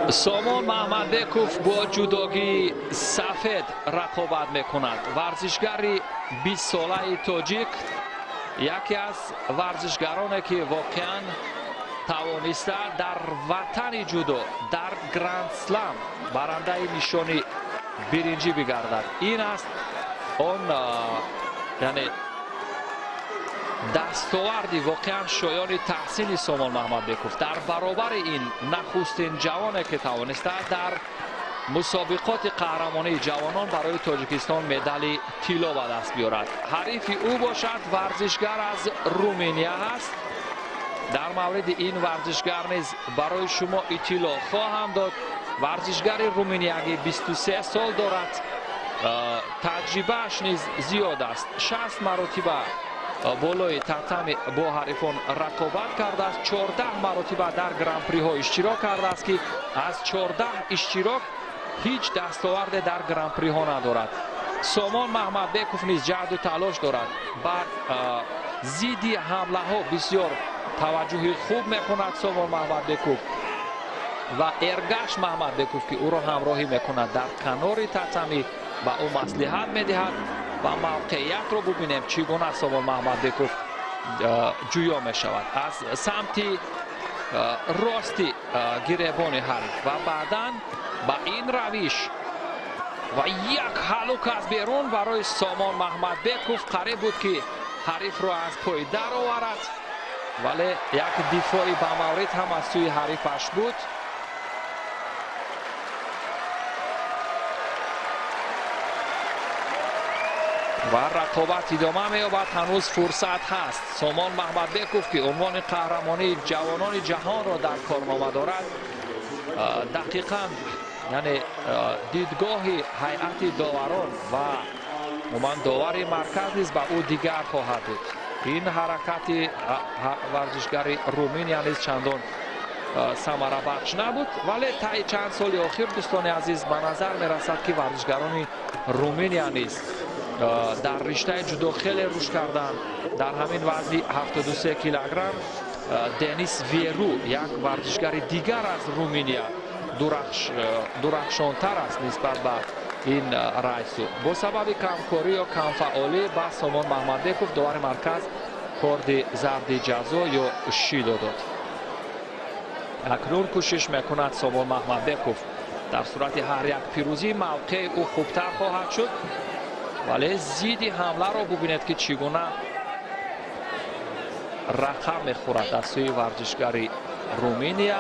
سامان محمدبکوف با جودوگی سفید رقابت میکند. ورزشگری 20 ساله تاجیک، یکی از ورزشگرانی که واقعا توانسته در وطن جودو در گراند سلام برنده نشانی برنجی بگردد. این است اون یعنی دستاوردی واقعا شایان تحسین سامان محمدبکوف در برابر این نخستین جوانی که توانسته در مسابقات قهرمانی جوانان برای تاجیکستان مدال طلا به دست بیارد. حریف او باشد ورزشگر از رومانیا است. در مورد این ورزشگر نیز برای شما اطلاع خواهم داد. ورزشگر رومانیایی 23 سال دارد. تجربهش نیز زیاد است. 60 مرتبه بالای تتمی با حریفان رقابت کرده است. 14 مرتبه در گران پری ها اشتراک کرده است که از 14 اشتراک هیچ دستاورد در گران پری ها ندارد. سامان محمدبکوف نیز جهد و تلاش دارد. بر ضد حمله ها بسیار توجه خوب میکند سامان محمدبکوف و ارگش محمدبکوف که او را همراهی میکند در کنار تتمی با او مصلحت میدهد و موقعیت رو ببینیم چگونه سامان محمدبکوف جویا می شود از سمت راستی گریبان حریف و بعدا با این روش و یک هلوک از بیرون برای سامان محمدبکوف قریب بود که حریف رو از پای در آورد، ولی یک دفاعی با مورد هم از سوی حریفش بود. و رقابت ادامه می‌یابد. هنوز فرصت هست. سامان محمدبکوف که عنوان قهرمانی جوانان جهان را در کارنامه دارد، دقیقاً یعنی دیدگاه هیئت داوران و عموما داور مرکز نیز به او دیگر خواهد بود. این حرکت ورزشگر رومانیا نیز چندان ثمره بخش نبود، ولی طی چند سال اخیر دوستان عزیز به نظر می‌رسد که ورزشگران رومانیا نیز در رشته جودو خیلی رشد کردند. در همین وزن 73 کیلوگرم دنیس ویرو یک ورزشگر دیگر از رومانیا درخشانتر است نسبت به این رئیس. با سبب کمکاری و کمفعالی با سامان محمدبکوف داور مرکز کارد ضرب جزا یا شیدو داد. اکنون کوشش میکند سامان محمدبکوف در صورت هر یک پیروزی موقع او خوبتر خواهد شد، ولی ضد حمله را ببینید که چگونه رقم میخورد از سوی ورزشگر رومانیا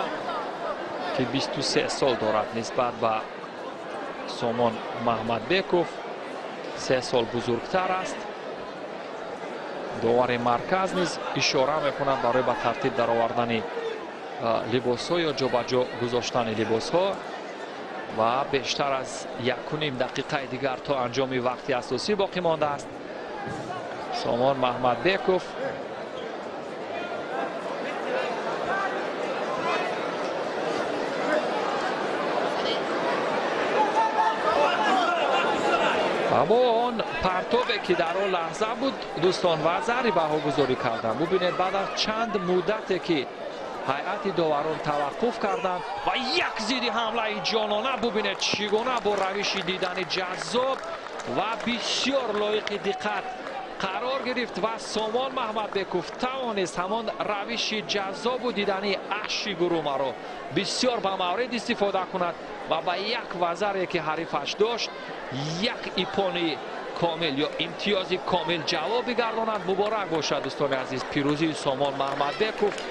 که 23 سال دارد نسبت به سامان محمدبکوف 3 سال بزرگتر است. داور مرکز نیز اشاره میکند برای به ترتیب در آوردن لباس ها یا جابجا گذاشتن لباس ها و بیشتر از 1.5 دقیقه دیگر تا انجام وقتی اساسی باقی مانده است. سامان محمدبکوف اما آن پرتابی که در آن لحظه بود دوستان و ضریب بهاگذاری کردن. ببینید بعد از چند مدتی که هیئت داوران توقف کردند و یک ضد حمله جانانه ببینید چگونه با روش دیدن جذاب و بسیار لایق دقت قرار گرفت و سامان محمدبکوف توانست همان روش جذاب و دیدنی اشی گروه را بسیار به مورد استفاده کند و با یک وزری که حریفش داشت یک ایپانی کامل یا امتیازی کامل جواب بگرداند. مبارک باشد دوستان عزیز پیروزی سامان محمدبکوف.